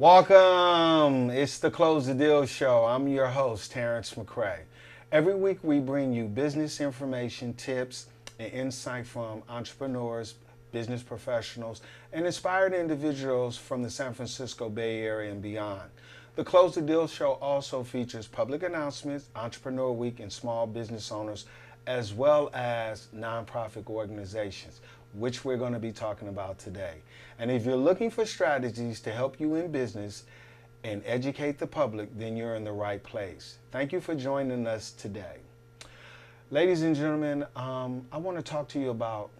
Welcome. It's the Close the Deal show. I'm your host, Terrence McCray. Every week we bring you business information, tips, and insight from entrepreneurs, business professionals, and inspired individuals from the San Francisco Bay Area and beyond. The Close the Deal show also features public announcements, Entrepreneur Week, and small business owners, as well as nonprofit organizations, which we're going to be talking about today. And if you're looking for strategies to help you in business and educate the public, then you're in the right place. Thank you for joining us today. Ladies and gentlemen, I want to talk to you about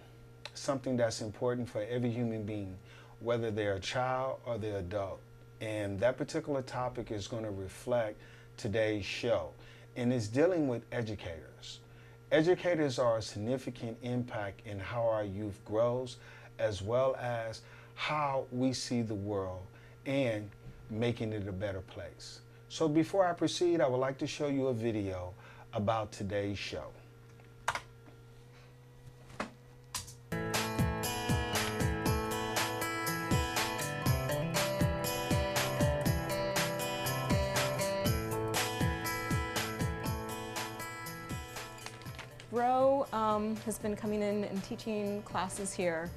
something that's important for every human being, whether they're a child or they're adult. And that particular topic is going to reflect today's show, and it's dealing with educators. Educators are a significant impact in how our youth grows, as well as how we see the world and making it a better place. So before I proceed, I would like to show you a video about today's show. G.R.O.W. Has been coming in and teaching classes here,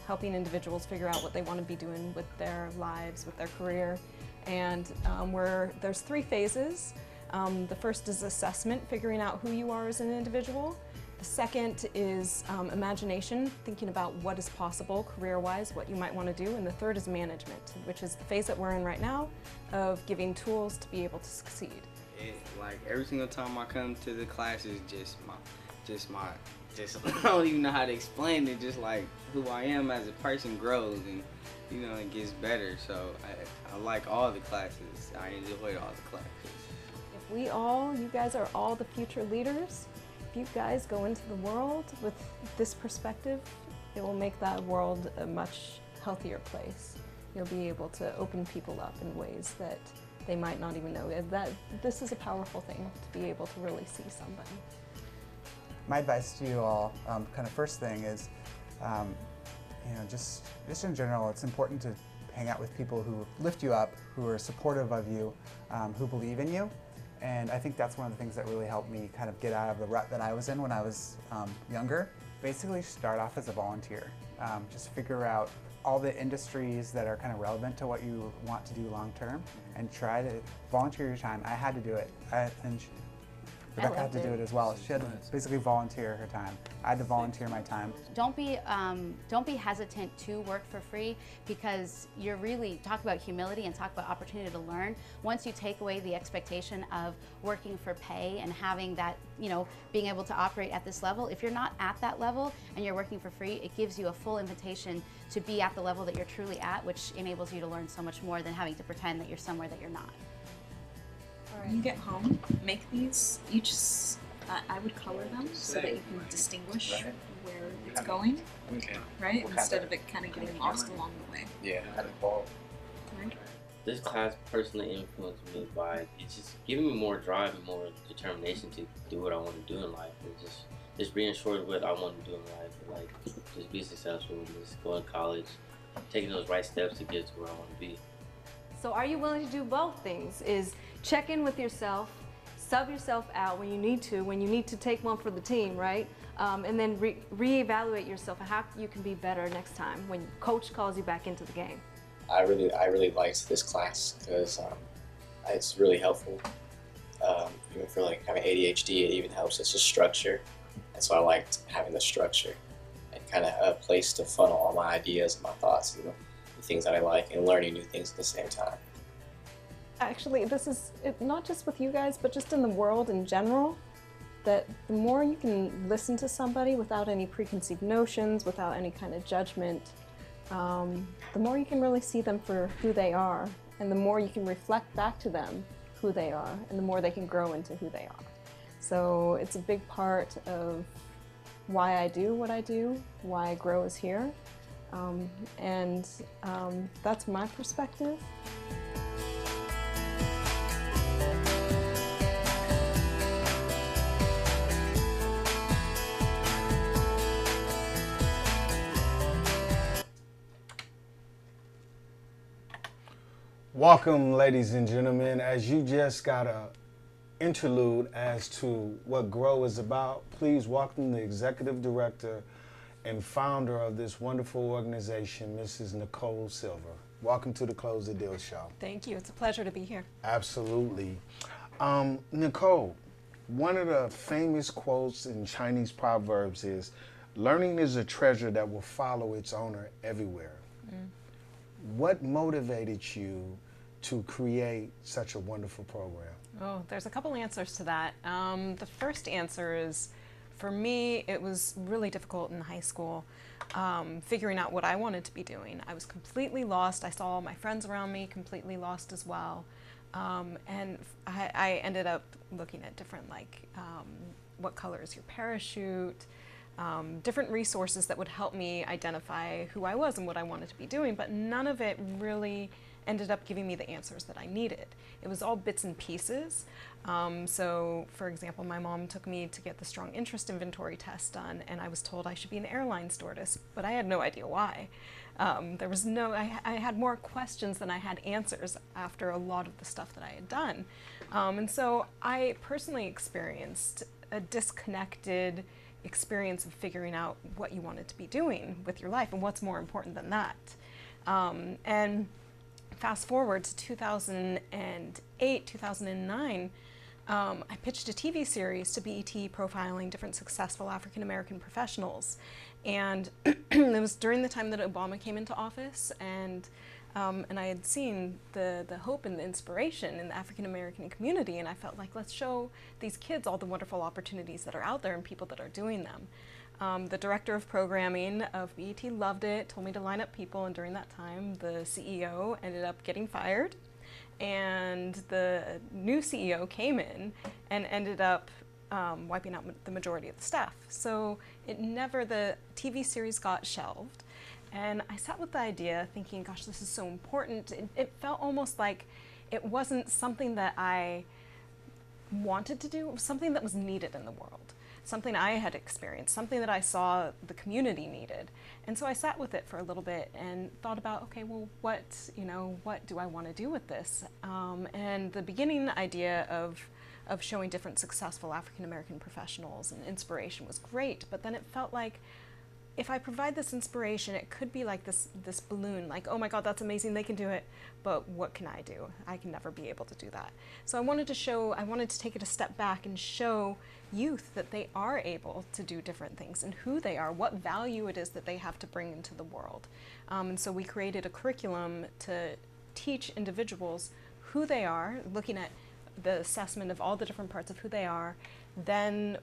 helping individuals figure out what they want to be doing with their lives, with their career. And there's 3 phases. The first is assessment, figuring out who you are as an individual. The second is imagination, thinking about what is possible career-wise, what you might want to do. And the third is management, which is the phase that we're in right now of giving tools to be able to succeed. Like every single time I come to the class is just I don't even know how to explain it. Just like who I am as a person grows and it gets better. So I like all the classes. I enjoy all the classes. If you guys are all the future leaders. If you guys go into the world with this perspective, it will make that world a much healthier place. You'll be able to open people up in ways that they might not even know. That this is a powerful thing to be able to really see somebody. My advice to you all, kind of first thing is, just in general, it's important to hang out with people who lift you up, who are supportive of you, who believe in you. And I think that's one of the things that really helped me kind of get out of the rut that I was in when I was younger. Basically start off as a volunteer. Just figure out all the industries that are kind of relevant to what you want to do long term and try to volunteer your time. I had to do it. Rebecca had to do it as well. She had to basically volunteer her time. I had to volunteer my time. Don't be hesitant to work for free, because you're really talk about humility and talk about opportunity to learn. Once you take away the expectation of working for pay and having that, being able to operate at this level, if you're not at that level and you're working for free, it gives you a full invitation to be at the level that you're truly at, which enables you to learn so much more than having to pretend that you're somewhere that you're not. When you get home, make these each. I would color them so that you can distinguish where it's going. Okay. Right, instead of it kind of getting lost along the way. Yeah. Right. This class personally influenced me by it's just giving me more drive and more determination to do what I want to do in life, and just reassure what I want to do in life, like just be successful, just go to college, taking those right steps to get to where I want to be. So are you willing to do both things? Is check in with yourself, sub yourself out when you need to take one for the team, right? And then reevaluate yourself and how you can be better next time when coach calls you back into the game. I really liked this class because it's really helpful. Even for like having ADHD, it even helps us with structure. And so I liked having the structure and kind of a place to funnel all my ideas and my thoughts, the things that I like, and learning new things at the same time. Actually, this is not just with you guys, but just in the world in general, that the more you can listen to somebody without any preconceived notions, without any kind of judgment, the more you can really see them for who they are, and the more you can reflect back to them who they are, and the more they can grow into who they are. So it's a big part of why I do what I do, why G.R.O.W. is here, and that's my perspective. Welcome, ladies and gentlemen. As you just got a interlude as to what G.R.O.W is about, please welcome the executive director and founder of this wonderful organization, Mrs. Nicole Silver. Welcome to the Close the Deal Show. Thank you. It's a pleasure to be here. Absolutely. Nicole, one of the famous quotes in Chinese proverbs is, "Learning is a treasure that will follow its owner everywhere." What motivated you to create such a wonderful program? Oh, there's a couple answers to that. The first answer is, for me, it was really difficult in high school figuring out what I wanted to be doing. I was completely lost. I saw all my friends around me completely lost as well. And I ended up looking at different, like, what color is your parachute, different resources that would help me identify who I was and what I wanted to be doing, but none of it really ended up giving me the answers that I needed. It was all bits and pieces. So, for example, my mom took me to get the strong interest inventory test done, and I was told I should be an airline stewardess, but I had no idea why. I had more questions than I had answers after a lot of the stuff that I had done. And so I personally experienced a disconnected experience of figuring out what you wanted to be doing with your life and what's more important than that. And fast forward to 2008, 2009, I pitched a TV series to BET profiling different successful African American professionals. And it was during the time that Obama came into office, and I had seen the hope and the inspiration in the African American community, and I felt like, let's show these kids all the wonderful opportunities that are out there and people that are doing them. The director of programming of BET loved it, told me to line up people, and during that time the CEO ended up getting fired, and the new CEO came in and ended up wiping out the majority of the staff. So the TV series got shelved. And I sat with the idea thinking, gosh, this is so important. It felt almost like it wasn't something that I wanted to do. It was something that was needed in the world, something I had experienced, something that I saw the community needed. And so I sat with it for a little bit and thought about, okay, well, what do I want to do with this? And the beginning idea of showing different successful African American professionals and inspiration was great, but then it felt like, if I provide this inspiration, it could be like this balloon, like, oh my God, that's amazing, they can do it, but what can I do? I can never be able to do that. So I wanted to take it a step back and show youth that they are able to do different things and who they are, what value it is that they have to bring into the world. And so we created a curriculum to teach individuals who they are, looking at the assessment of all the different parts of who they are, then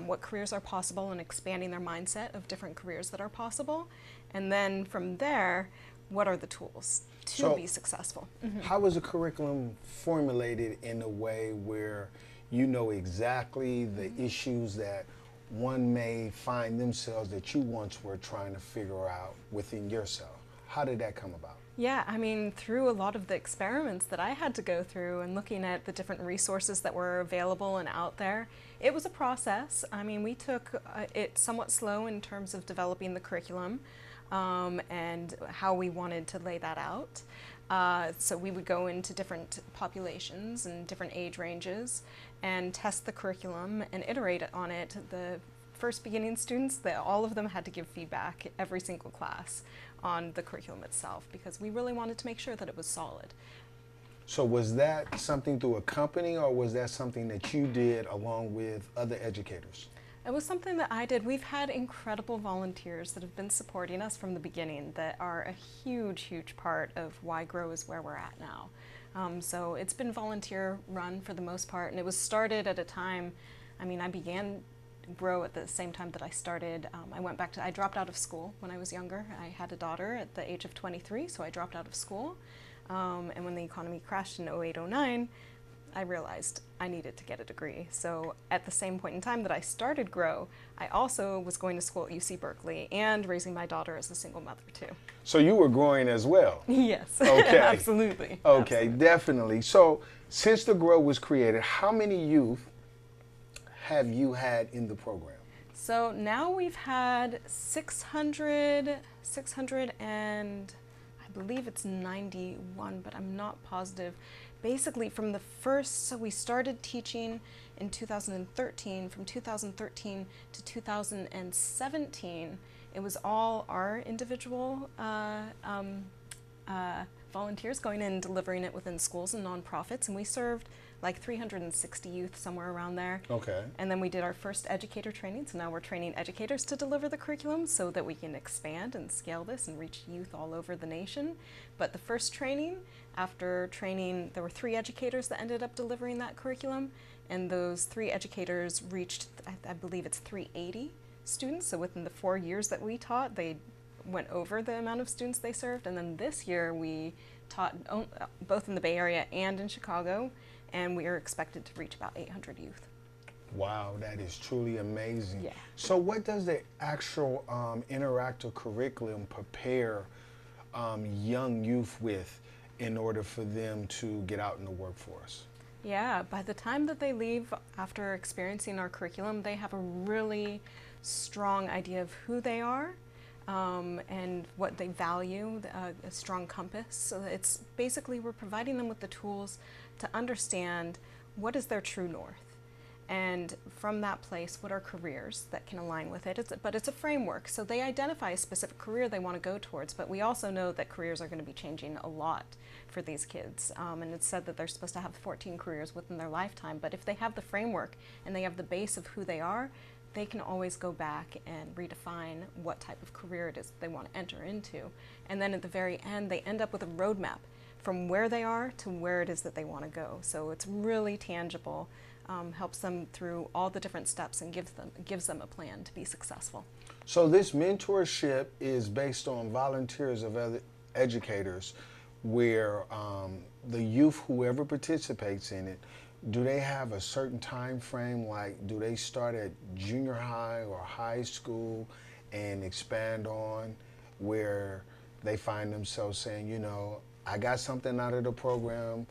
what careers are possible and expanding their mindset of different careers that are possible. And then from there, what are the tools to be successful? How was the curriculum formulated in a way where you know exactly the issues that one may find themselves that you once were trying to figure out within yourself? How did that come about? Yeah, I mean, through a lot of the experiments that I had to go through and looking at the different resources that were available and out there, it was a process. I mean, we took it somewhat slow in terms of developing the curriculum and how we wanted to lay that out. So we would go into different populations and different age ranges and test the curriculum and iterate on it. The first beginning students, all of them had to give feedback every single class on the curriculum itself, because we really wanted to make sure that it was solid. So was that something through a company, or was that something that you did along with other educators? It was something that I did. We've had incredible volunteers that have been supporting us from the beginning that are a huge, huge part of why G.R.O.W is where we're at now. So it's been volunteer run for the most part, and it was started at a time, I mean, I began G.R.O.W at the same time that I started. I dropped out of school when I was younger. I had a daughter at the age of 23, so I dropped out of school. And when the economy crashed in 08, 09, I realized I needed to get a degree. So at the same point in time that I started G.R.O.W, I also was going to school at UC Berkeley and raising my daughter as a single mother too. So you were growing as well? Yes, okay. Absolutely. Okay, Absolutely. Definitely. So since the G.R.O.W was created, how many youth have you had in the program? So now we've had 600 and I believe it's 91, but I'm not positive. Basically, from the first, so we started teaching in 2013. From 2013 to 2017, it was all our individual volunteers going in and delivering it within schools and nonprofits, and we served like 360 youth, somewhere around there. Okay. And then we did our first educator training, so now we're training educators to deliver the curriculum so that we can expand and scale this and reach youth all over the nation. But the first training, after training, there were 3 educators that ended up delivering that curriculum, and those 3 educators reached, I believe it's 380 students, so within the 4 years that we taught, they went over the amount of students they served. And then this year we taught both in the Bay Area and in Chicago, and we are expected to reach about 800 youth. Wow, that is truly amazing. Yeah. So what does the actual interactive curriculum prepare young youth with in order for them to get out in the workforce? Yeah, by the time that they leave after experiencing our curriculum, they have a really strong idea of who they are and what they value, a strong compass. So it's basically, we're providing them with the tools to understand what is their true north. And from that place, what are careers that can align with it? But it's a framework, so they identify a specific career they want to go towards, but we also know that careers are going to be changing a lot for these kids. And it's said that they're supposed to have 14 careers within their lifetime, but if they have the framework and they have the base of who they are, they can always go back and redefine what type of career it is that they want to enter into. And then at the very end, they end up with a roadmap from where they are to where it is that they want to go. So it's really tangible, helps them through all the different steps and gives them a plan to be successful. So this mentorship is based on volunteers of other educators where the youth, whoever participates in it, do they have a certain time frame? Like, do they start at junior high or high school and expand on where they find themselves saying, you know, I got something out of the program,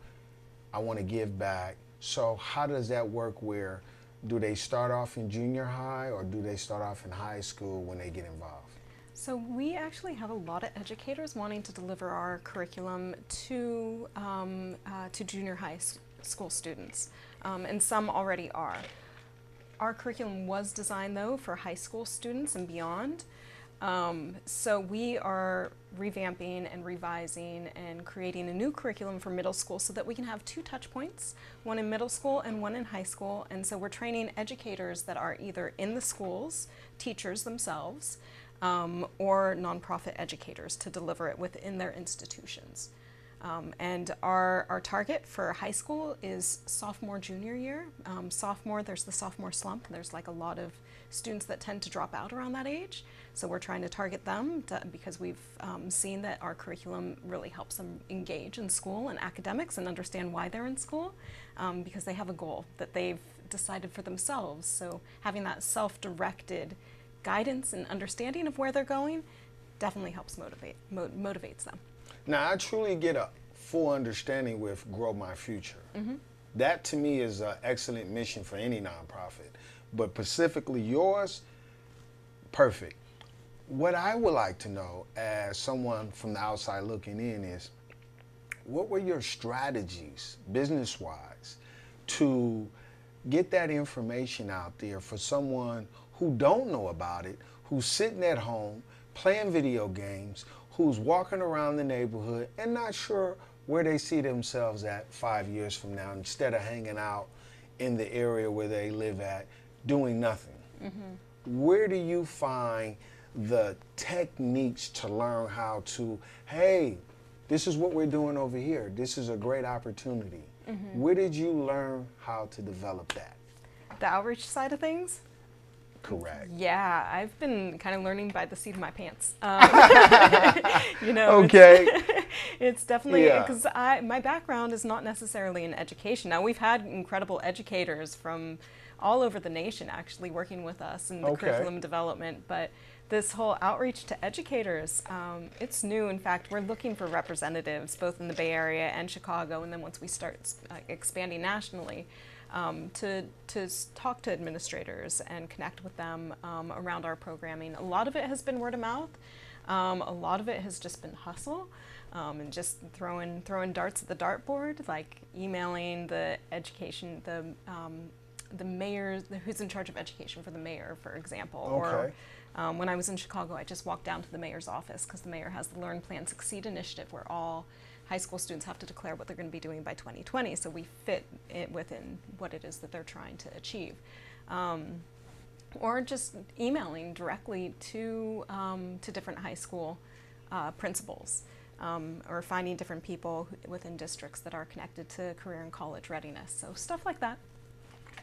I want to give back. So how does that work? Where do they start off in junior high or do they start off in high school when they get involved? So we actually have a lot of educators wanting to deliver our curriculum to junior high school students, and some already are. Our curriculum was designed though for high school students and beyond. So we are revamping and revising and creating a new curriculum for middle school so that we can have 2 touch points, one in middle school and one in high school. And so we're training educators that are either in the schools, teachers themselves, or nonprofit educators to deliver it within their institutions. And our target for high school is sophomore, junior year. Sophomore, there's the sophomore slump. There's like a lot of students that tend to drop out around that age. So we're trying to target them because we've seen that our curriculum really helps them engage in school and academics and understand why they're in school, because they have a goal that they've decided for themselves. So having that self-directed guidance and understanding of where they're going definitely helps motivates them. Now, I truly get a full understanding with Grow My Future. Mm-hmm. That to me is an excellent mission for any nonprofit, but specifically yours, perfect. What I would like to know as someone from the outside looking in is, what were your strategies, business-wise, to get that information out there for someone who don't know about it, who's sitting at home, playing video games, who's walking around the neighborhood and not sure where they see themselves at 5 years from now, instead of hanging out in the area where they live at, doing nothing? Mm-hmm. Where do you find the techniques to learn how to, hey, this is what we're doing over here, this is a great opportunity? Mm-hmm. Where did you learn how to develop that? The outreach side of things? Correct. Yeah, I've been kind of learning by the seat of my pants. Okay. It's definitely, because my background is not necessarily in education. Now, we've had incredible educators from all over the nation actually working with us in the curriculum development, but this whole outreach to educators, it's new. In fact, we're looking for representatives both in the Bay Area and Chicago, and then once we start expanding nationally, to talk to administrators and connect with them around our programming. A lot of it has been word of mouth. A lot of it has just been hustle. and just throwing darts at the dartboard, like emailing the education, the mayor, who's in charge of education for the mayor, for example. Okay. Or when I was in Chicago, I just walked down to the mayor's office because the mayor has the Learn, Plan, Succeed initiative where all high school students have to declare what they're going to be doing by 2020, so we fit it within what it is that they're trying to achieve. Or just emailing directly to different high school principals, or finding different people within districts that are connected to career and college readiness. So stuff like that.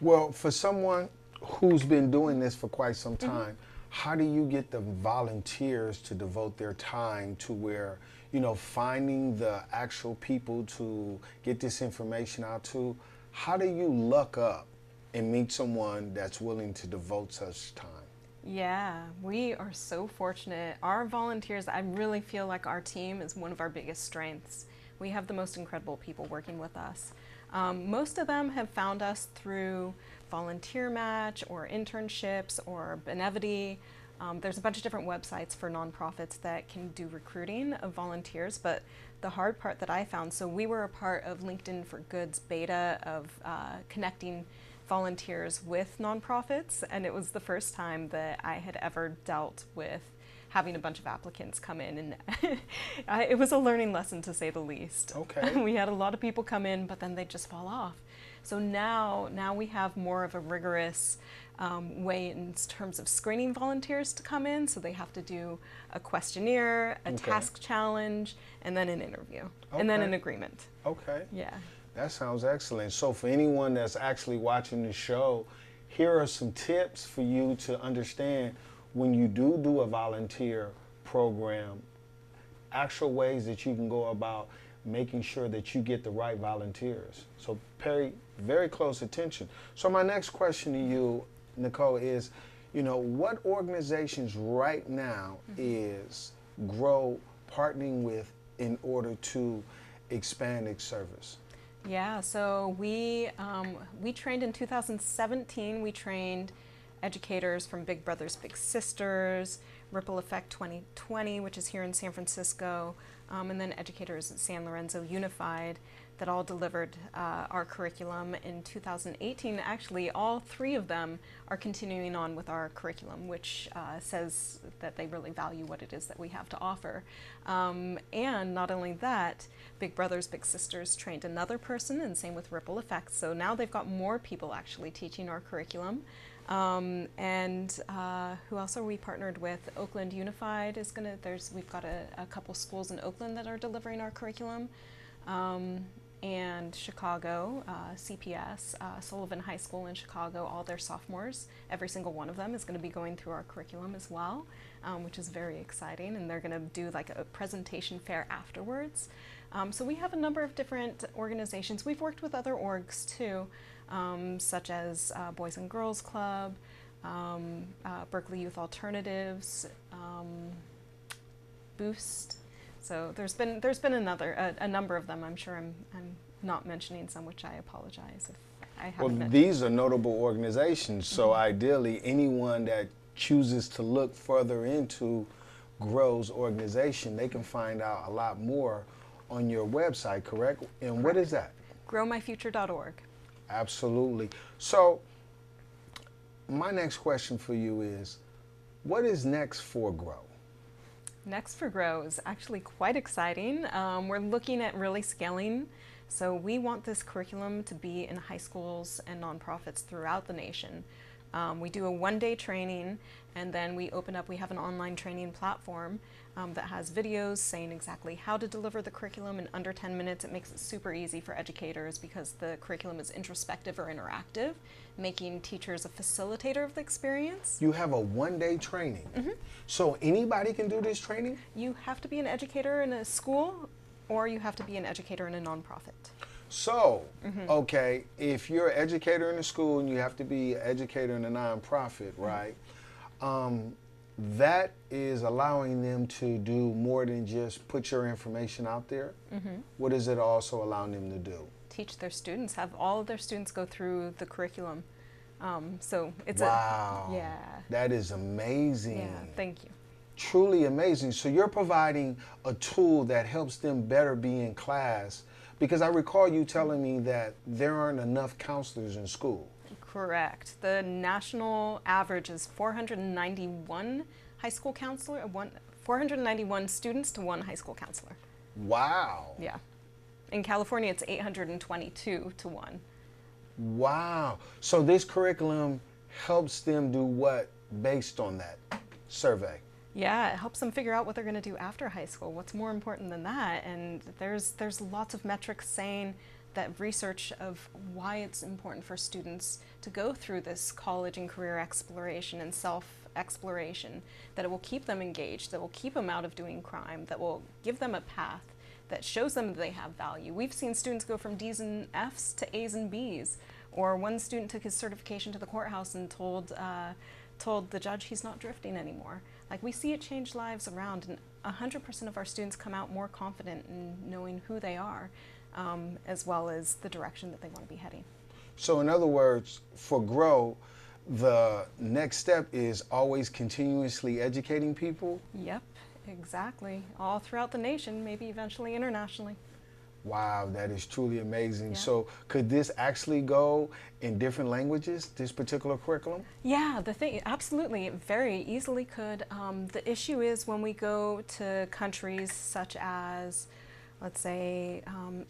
Well, for someone who's been doing this for quite some time, how do you get the volunteers to devote their time to where, finding the actual people to get this information out to? How do you luck up and meet someone that's willing to devote such time? Yeah, we are so fortunate. Our volunteers, I really feel like our team is one of our biggest strengths. We have the most incredible people working with us. Most of them have found us through Volunteer Match or internships or Benevity. There's a bunch of different websites for nonprofits that can do recruiting of volunteers, but the hard part that I found, so we were a part of LinkedIn for Good's beta of connecting volunteers with nonprofits, and it was the first time that I had ever dealt with having a bunch of applicants come in, and it was a learning lesson, to say the least. Okay. We had a lot of people come in, but then they just fall off. So now we have more of a rigorous way in terms of screening volunteers to come in. So they have to do a questionnaire, a task challenge, and then an interview, and then an agreement. Okay. Yeah. That sounds excellent. So for anyone that's actually watching the show, here are some tips for you to understand when you do a volunteer program, actual ways that you can go about making sure that you get the right volunteers. So pay very close attention. So my next question to you, Nicole, is, what organizations right now is G.R.O.W partnering with in order to expand its service? Yeah, so we trained in 2017. We trained educators from Big Brothers Big Sisters, Ripple Effect 2020, which is here in San Francisco, and then educators at San Lorenzo Unified that all delivered our curriculum in 2018. Actually, all three of them are continuing on with our curriculum, which says that they really value what it is that we have to offer. And not only that, Big Brothers Big Sisters trained another person, and same with Ripple Effect. So now they've got more people actually teaching our curriculum. And who else are we partnered with? Oakland Unified is we've got a couple schools in Oakland that are delivering our curriculum. And Chicago, CPS, Sullivan High School in Chicago, all their sophomores, every single one of them is going to be going through our curriculum as well, which is very exciting. And they're going to do like a presentation fair afterwards. So we have a number of different organizations. We've worked with other orgs too, such as Boys and Girls Club, Berkeley Youth Alternatives, Boost. So there's been a number of them. I'm sure I'm not mentioning some, which I apologize if I haven't Well, mentioned. these are notable organizations, so ideally anyone that chooses to look further into G.R.O.W's organization, they can find out a lot more on your website, correct? And what is that? growmyfuture.org. Absolutely. So my next question for you is, what is next for G.R.O.W? Next for G.R.O.W is actually quite exciting. We're looking at really scaling. So we want this curriculum to be in high schools and nonprofits throughout the nation. We do a one-day training, and then we have an online training platform that has videos saying exactly how to deliver the curriculum in under 10 minutes. It makes it super easy for educators because the curriculum is introspective or interactive, making teachers a facilitator of the experience. You have a one-day training. So anybody can do this training? You have to be an educator in a school, or you have to be an educator in a nonprofit. So, okay, if you're an educator in a school and you have to be an educator in a nonprofit, right? That is allowing them to do more than just put your information out there. What is it also allowing them to do? Teach their students, have all of their students go through the curriculum. So it's wow. yeah. That is amazing. Yeah, thank you. truly amazing. So you're providing a tool that helps them better be in class, because I recall you telling me that there aren't enough counselors in school. Correct. The national average is 491 high school counselor, 491 students to one high school counselor. Wow. Yeah. In California, it's 822 to 1. Wow. So this curriculum helps them do what based on that survey? Yeah, it helps them figure out what they're going to do after high school. What's more important than that? And there's lots of metrics saying that research of why it's important for students to go through this college and career exploration and self-exploration, that it will keep them engaged, that will keep them out of doing crime, that will give them a path, that shows them that they have value. We've seen students go from D's and F's to A's and B's. Or one student took his certification to the courthouse and told the judge he's not drifting anymore. Like, we see it change lives around, and 100% of our students come out more confident in knowing who they are, as well as the direction that they want to be heading. So in other words, for G.R.O.W, the next step is always continuously educating people? Yep, exactly. All throughout the nation, maybe eventually internationally. Wow, that is truly amazing. Yeah. So could this actually go in different languages, this particular curriculum? Yeah, absolutely, it very easily could. The issue is when we go to countries such as, let's say,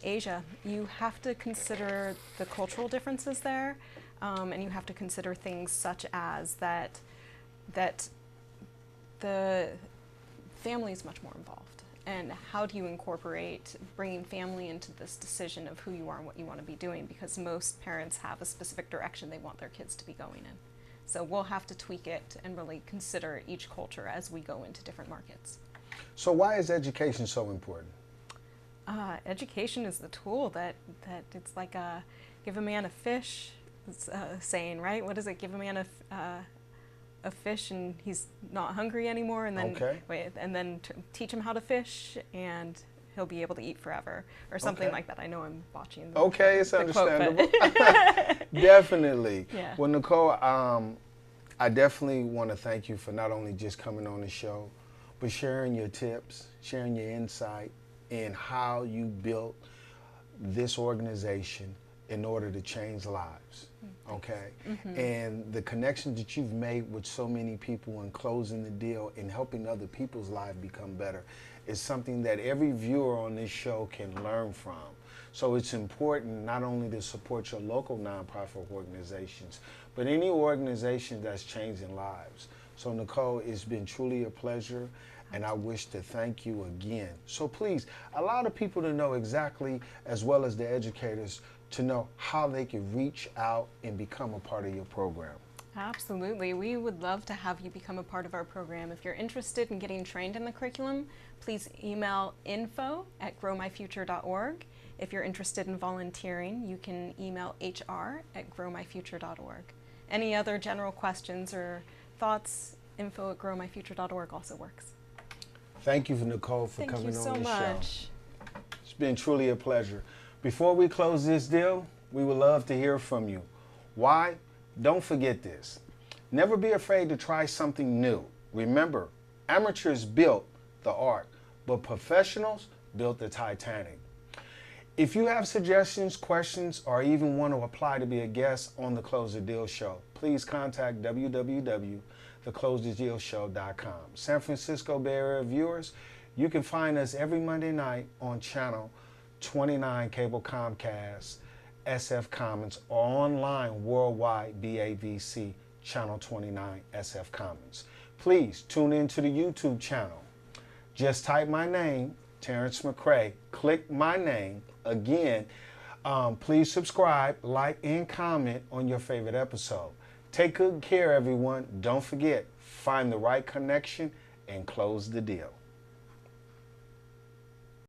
Asia, you have to consider the cultural differences there, and you have to consider things such as that the family is much more involved. And how do you incorporate bringing family into this decision of who you are and what you want to be doing? Because most parents have a specific direction they want their kids to be going in. So we'll have to tweak it and really consider each culture as we go into different markets. So why is education so important? Education is the tool that it's like give a man a fish, it's a saying, right? What is it? Give a man a fish and he's not hungry anymore, and then teach him how to fish and he'll be able to eat forever, or something like that. I know I'm botching it's the understandable. Quote, Definitely. Yeah. Well, Nicole, I definitely want to thank you for not only just coming on the show, but sharing your tips, sharing your insight in how you built this organization in order to change lives, okay? Mm-hmm. And the connection that you've made with so many people and closing the deal and helping other people's lives become better is something that every viewer on this show can learn from. So it's important not only to support your local nonprofit organizations, but any organization that's changing lives. So Nicole, it's been truly a pleasure, and I wish to thank you again. So please, allow the people to know exactly, as well as the educators, to know how they can reach out and become a part of your program. Absolutely. We would love to have you become a part of our program. If you're interested in getting trained in the curriculum, please email info@growmyfuture.org. If you're interested in volunteering, you can email hr@growmyfuture.org. Any other general questions or thoughts, info@growmyfuture.org also works. Thank you, Nicole, for coming on the show. Thank you so much. It's been truly a pleasure. Before we close this deal, we would love to hear from you. Why? Don't forget this. Never be afraid to try something new. Remember, amateurs built the ark, but professionals built the Titanic. If you have suggestions, questions, or even want to apply to be a guest on the Close the Deal Show, please contact www.theclosethedealshow.com. San Francisco Bay Area viewers, you can find us every Monday night on channel 29 Cable Comcast, SF Commons, or online worldwide BAVC channel 29 SF Commons. Please tune in to the YouTube channel. Just type my name, Terrence McCray. Click my name. Again, please subscribe, like, and comment on your favorite episode. Take good care, everyone. Don't forget, find the right connection and close the deal.